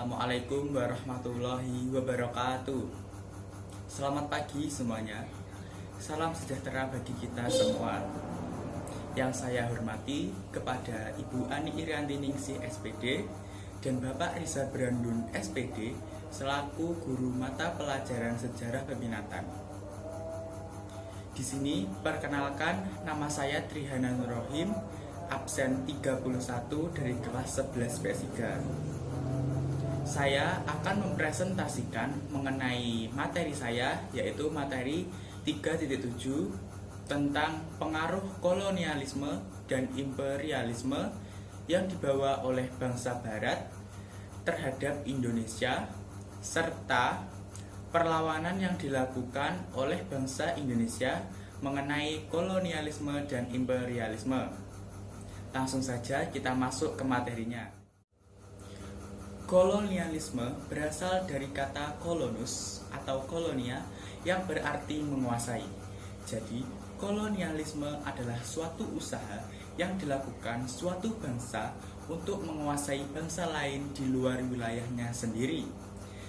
Assalamualaikum warahmatullahi wabarakatuh. Selamat pagi semuanya. Salam sejahtera bagi kita semua. Yang saya hormati kepada Ibu Ani Irianti Ningsih SPD dan Bapak Riza Brandun SPD selaku guru mata pelajaran sejarah peminatan. Di sini perkenalkan, nama saya Trihana Nurrohim, absen 31 dari kelas 11 PS3. Saya akan mempresentasikan mengenai materi saya, yaitu materi 3.7 tentang pengaruh kolonialisme dan imperialisme yang dibawa oleh bangsa Barat terhadap Indonesia, serta perlawanan yang dilakukan oleh bangsa Indonesia mengenai kolonialisme dan imperialisme. Langsung saja kita masuk ke materinya. Kolonialisme berasal dari kata kolonus atau kolonia yang berarti menguasai. Jadi, kolonialisme adalah suatu usaha yang dilakukan suatu bangsa untuk menguasai bangsa lain di luar wilayahnya sendiri.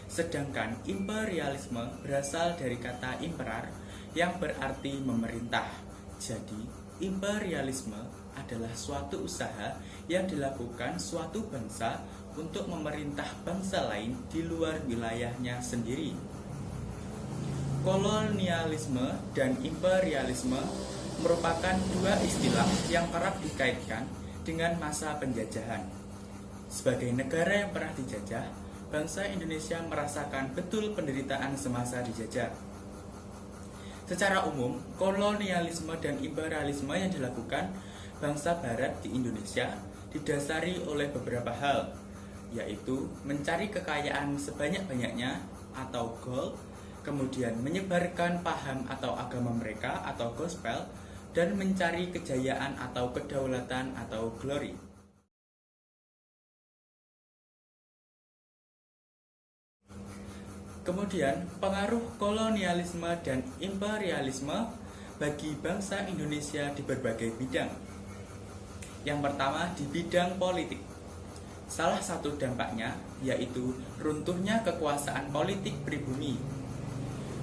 Sedangkan imperialisme berasal dari kata imperar yang berarti memerintah. Jadi, imperialisme adalah suatu usaha yang dilakukan suatu bangsa untuk memerintah bangsa lain di luar wilayahnya sendiri. Kolonialisme dan imperialisme merupakan dua istilah yang kerap dikaitkan dengan masa penjajahan. Sebagai negara yang pernah dijajah, bangsa Indonesia merasakan betul penderitaan semasa dijajah. Secara umum, kolonialisme dan imperialisme yang dilakukan bangsa Barat di Indonesia didasari oleh beberapa hal, yaitu mencari kekayaan sebanyak-banyaknya atau gold, kemudian menyebarkan paham atau agama mereka atau gospel, dan mencari kejayaan atau kedaulatan atau glory. Kemudian, pengaruh kolonialisme dan imperialisme bagi bangsa Indonesia di berbagai bidang. Yang pertama, di bidang politik. Salah satu dampaknya yaitu runtuhnya kekuasaan politik pribumi.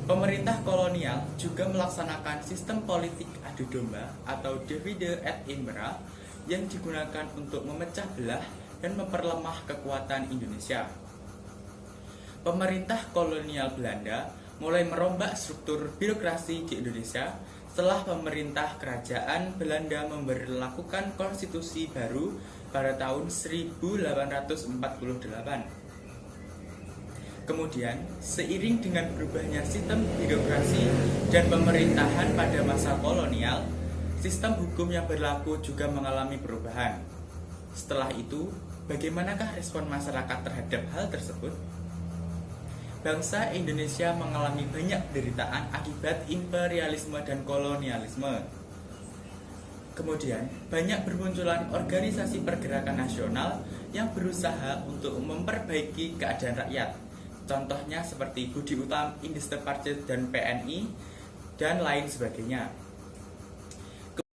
Pemerintah kolonial juga melaksanakan sistem politik adu domba atau divide et impera yang digunakan untuk memecah belah dan memperlemah kekuatan Indonesia. Pemerintah kolonial Belanda mulai merombak struktur birokrasi di Indonesia setelah pemerintah kerajaan Belanda memberlakukan konstitusi baru pada tahun 1848. Kemudian, seiring dengan berubahnya sistem birokrasi dan pemerintahan pada masa kolonial, sistem hukum yang berlaku juga mengalami perubahan. Setelah itu, bagaimanakah respon masyarakat terhadap hal tersebut? Bangsa Indonesia mengalami banyak penderitaan akibat imperialisme dan kolonialisme. Kemudian, banyak bermunculan organisasi pergerakan nasional yang berusaha untuk memperbaiki keadaan rakyat. Contohnya seperti Budi Utami, Industri Partai dan PNI, dan lain sebagainya.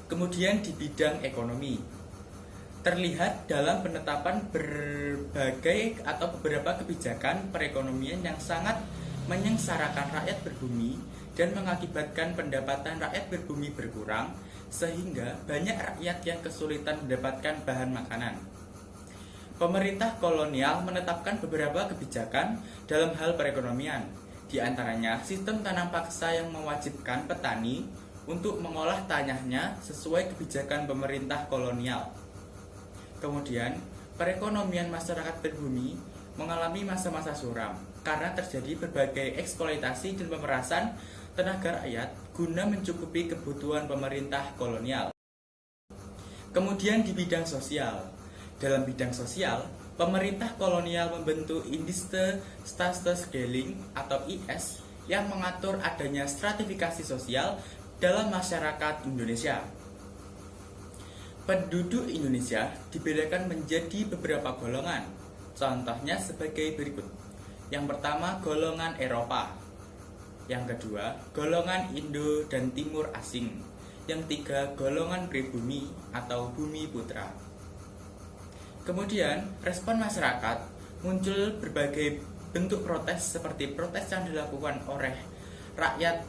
Kemudian di bidang ekonomi, terlihat dalam penetapan berbagai atau beberapa kebijakan perekonomian yang sangat menyengsarakan rakyat berbumi dan mengakibatkan pendapatan rakyat berbumi berkurang, sehingga banyak rakyat yang kesulitan mendapatkan bahan makanan. Pemerintah kolonial menetapkan beberapa kebijakan dalam hal perekonomian, di antaranya sistem tanam paksa yang mewajibkan petani untuk mengolah tanahnya sesuai kebijakan pemerintah kolonial. Kemudian, perekonomian masyarakat berbumi mengalami masa-masa suram karena terjadi berbagai eksploitasi dan pemerasan tenaga rakyat guna mencukupi kebutuhan pemerintah kolonial. Kemudian di bidang sosial. Dalam bidang sosial, pemerintah kolonial membentuk Industri Scaling atau IS yang mengatur adanya stratifikasi sosial dalam masyarakat Indonesia. Penduduk Indonesia dibedakan menjadi beberapa golongan. Contohnya sebagai berikut. Yang pertama, golongan Eropa. Yang kedua, golongan Indo dan Timur asing. Yang tiga, golongan pribumi atau bumi putra. Kemudian, respon masyarakat muncul berbagai bentuk protes seperti protes yang dilakukan oleh rakyat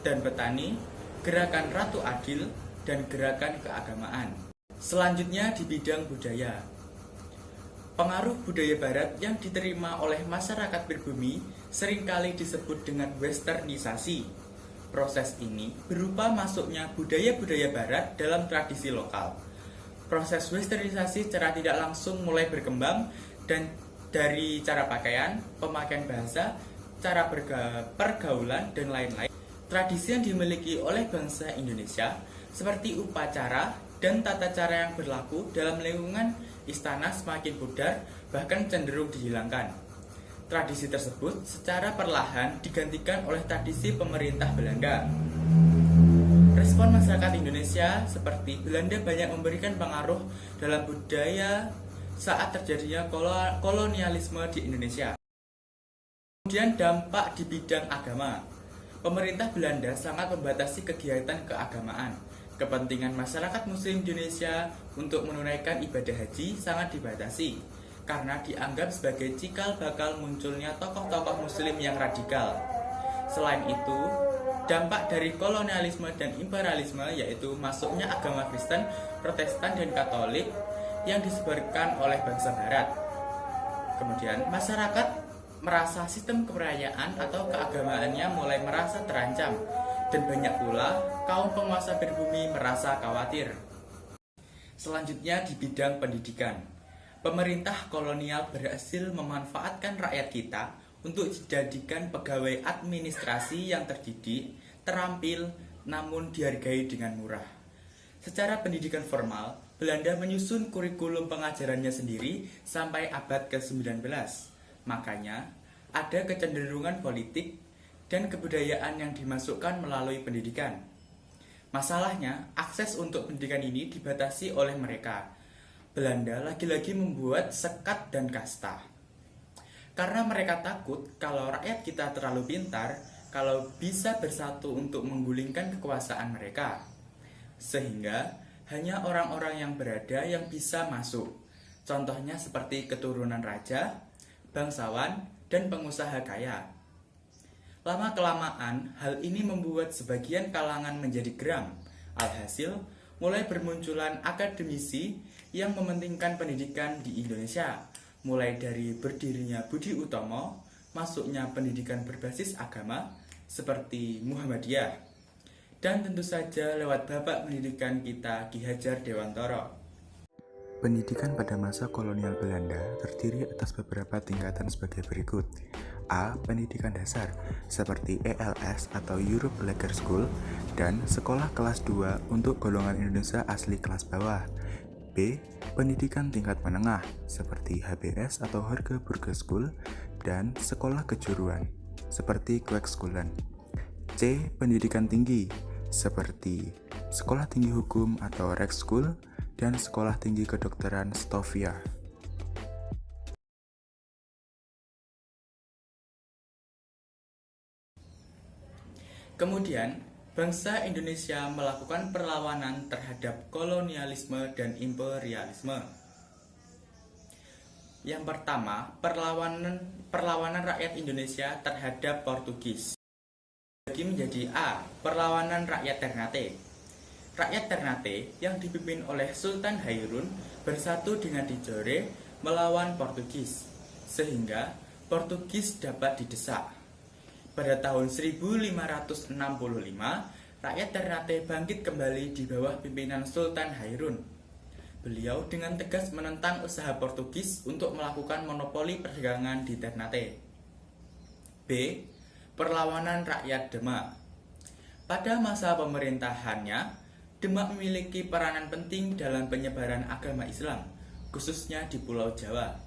dan petani, gerakan Ratu Adil, dan gerakan keagamaan. Selanjutnya di bidang budaya. Pengaruh budaya barat yang diterima oleh masyarakat pribumi seringkali disebut dengan westernisasi. Proses ini berupa masuknya budaya-budaya barat dalam tradisi lokal. Proses westernisasi secara tidak langsung mulai berkembang dan dari cara pakaian, pemakaian bahasa, cara pergaulan, dan lain-lain. Tradisi yang dimiliki oleh bangsa Indonesia seperti upacara dan tata cara yang berlaku dalam lingkungan istana semakin pudar, bahkan cenderung dihilangkan. Tradisi tersebut secara perlahan digantikan oleh tradisi pemerintah Belanda. Respon masyarakat Indonesia seperti Belanda banyak memberikan pengaruh dalam budaya saat terjadinya kolonialisme di Indonesia. Kemudian dampak di bidang agama. Pemerintah Belanda sangat membatasi kegiatan keagamaan. Kepentingan masyarakat Muslim Indonesia untuk menunaikan ibadah haji sangat dibatasi karena dianggap sebagai cikal bakal munculnya tokoh-tokoh Muslim yang radikal. Selain itu, dampak dari kolonialisme dan imperialisme yaitu masuknya agama Kristen, Protestan, dan Katolik yang disebarkan oleh bangsa Barat. Kemudian, masyarakat merasa sistem kepercayaan atau keagamaannya mulai merasa terancam, dan banyak pula kaum penguasa pribumi merasa khawatir. Selanjutnya di bidang pendidikan. Pemerintah kolonial berhasil memanfaatkan rakyat kita untuk dijadikan pegawai administrasi yang terdidik, terampil, namun dihargai dengan murah. Secara pendidikan formal, Belanda menyusun kurikulum pengajarannya sendiri sampai abad ke-19. Makanya, ada kecenderungan politik dan kebudayaan yang dimasukkan melalui pendidikan. Masalahnya, akses untuk pendidikan ini dibatasi oleh mereka. Belanda lagi-lagi membuat sekat dan kasta. Karena mereka takut kalau rakyat kita terlalu pintar, kalau bisa bersatu untuk menggulingkan kekuasaan mereka. Sehingga, hanya orang-orang yang berada yang bisa masuk. Contohnya seperti keturunan raja, bangsawan, dan pengusaha kaya. Lama-kelamaan, hal ini membuat sebagian kalangan menjadi geram. Alhasil, mulai bermunculan akademisi yang mementingkan pendidikan di Indonesia, mulai dari berdirinya Budi Utomo, masuknya pendidikan berbasis agama seperti Muhammadiyah, dan tentu saja lewat bapak pendidikan kita Ki Hajar Dewantara. Pendidikan pada masa kolonial Belanda terdiri atas beberapa tingkatan sebagai berikut. A. Pendidikan dasar, seperti ELS atau Europe Lager School, dan sekolah kelas 2 untuk golongan Indonesia asli kelas bawah. B. Pendidikan tingkat menengah, seperti HBS atau Harga-Burger School, dan sekolah kejuruan, seperti Kweekschoolen. C. Pendidikan tinggi, seperti Sekolah Tinggi Hukum atau Rijksschool, dan Sekolah Tinggi Kedokteran Stovia. Kemudian, bangsa Indonesia melakukan perlawanan terhadap kolonialisme dan imperialisme. Yang pertama, perlawanan rakyat Indonesia terhadap Portugis. Bagi menjadi A. Perlawanan rakyat Ternate. Rakyat Ternate yang dipimpin oleh Sultan Hairun bersatu dengan Dijore melawan Portugis, sehingga Portugis dapat didesak. Pada tahun 1565, rakyat Ternate bangkit kembali di bawah pimpinan Sultan Hairun. Beliau dengan tegas menentang usaha Portugis untuk melakukan monopoli perdagangan di Ternate. B. Perlawanan rakyat Demak. Pada masa pemerintahannya, Demak memiliki peranan penting dalam penyebaran agama Islam, khususnya di Pulau Jawa,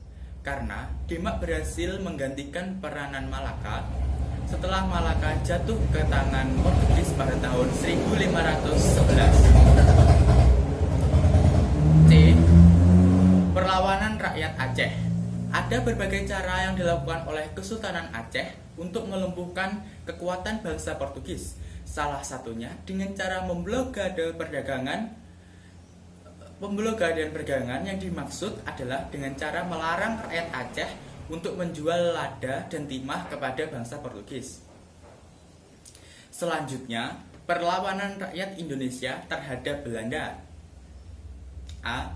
karena Demak berhasil menggantikan peranan Malaka setelah Malaka jatuh ke tangan Portugis pada tahun 1511. C. Perlawanan rakyat Aceh. Ada berbagai cara yang dilakukan oleh Kesultanan Aceh untuk melumpuhkan kekuatan bangsa Portugis. Salah satunya dengan cara memblokade perdagangan. Pemblokadean perdagangan yang dimaksud adalah dengan cara melarang rakyat Aceh untuk menjual lada dan timah kepada bangsa Portugis. Selanjutnya, perlawanan rakyat Indonesia terhadap Belanda. A.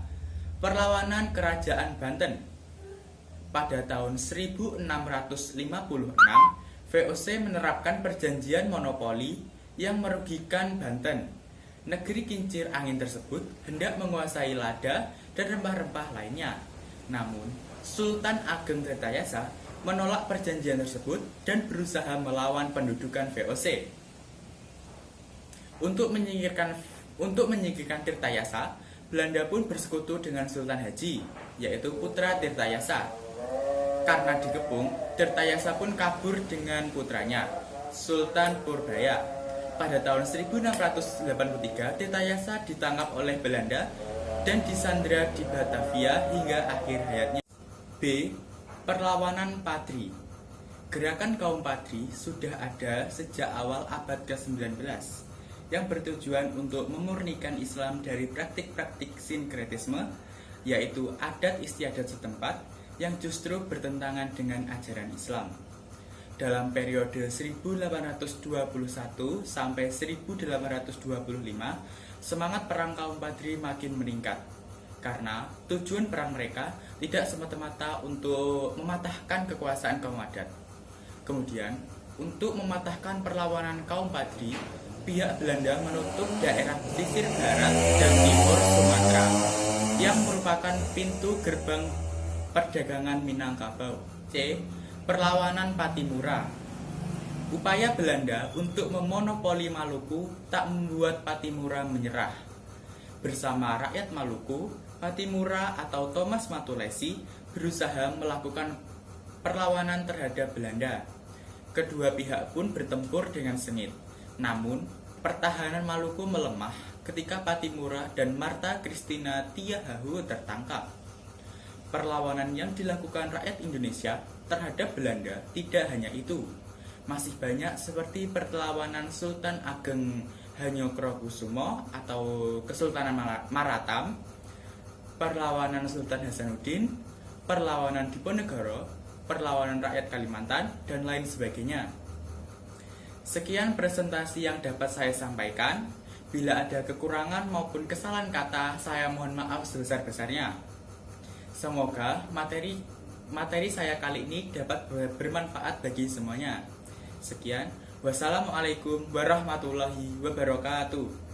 Perlawanan Kerajaan Banten. Pada tahun 1656, VOC menerapkan perjanjian monopoli yang merugikan Banten. Negeri kincir angin tersebut hendak menguasai lada dan rempah-rempah lainnya. Namun, Sultan Ageng Tirtayasa menolak perjanjian tersebut dan berusaha melawan pendudukan VOC. Untuk menyingkirkan Tirtayasa, Belanda pun bersekutu dengan Sultan Haji, yaitu putra Tirtayasa. Karena dikepung, Tirtayasa pun kabur dengan putranya, Sultan Purbaya. Pada tahun 1683, Tirtayasa ditangkap oleh Belanda dan disandra di Batavia hingga akhir hayatnya. B. Perlawanan Padri. Gerakan kaum Padri sudah ada sejak awal abad ke-19 yang bertujuan untuk memurnikan Islam dari praktik-praktik sinkretisme, yaitu adat istiadat setempat yang justru bertentangan dengan ajaran Islam. Dalam periode 1821 sampai 1825, semangat perang kaum Padri makin meningkat karena tujuan perang mereka tidak semata-mata untuk mematahkan kekuasaan kaum adat. Kemudian, untuk mematahkan perlawanan kaum Padri, pihak Belanda menutup daerah pesisir barat dan timur Sumatera yang merupakan pintu gerbang perdagangan Minangkabau. C. Perlawanan Patimura. Upaya Belanda untuk memonopoli Maluku tak membuat Patimura menyerah. Bersama rakyat Maluku, Patimura atau Thomas Matulesi berusaha melakukan perlawanan terhadap Belanda. Kedua pihak pun bertempur dengan sengit. Namun, pertahanan Maluku melemah ketika Patimura dan Marta Christina Tiahahu tertangkap. Perlawanan yang dilakukan rakyat Indonesia terhadap Belanda tidak hanya itu. Masih banyak seperti perlawanan Sultan Ageng Hanyokrokusumo atau Kesultanan Maratam, perlawanan Sultan Hasanuddin, perlawanan Diponegoro, perlawanan rakyat Kalimantan, dan lain sebagainya. Sekian presentasi yang dapat saya sampaikan. Bila ada kekurangan maupun kesalahan kata, saya mohon maaf sebesar-besarnya. Semoga materi saya kali ini dapat bermanfaat bagi semuanya. Sekian, wassalamualaikum warahmatullahi wabarakatuh.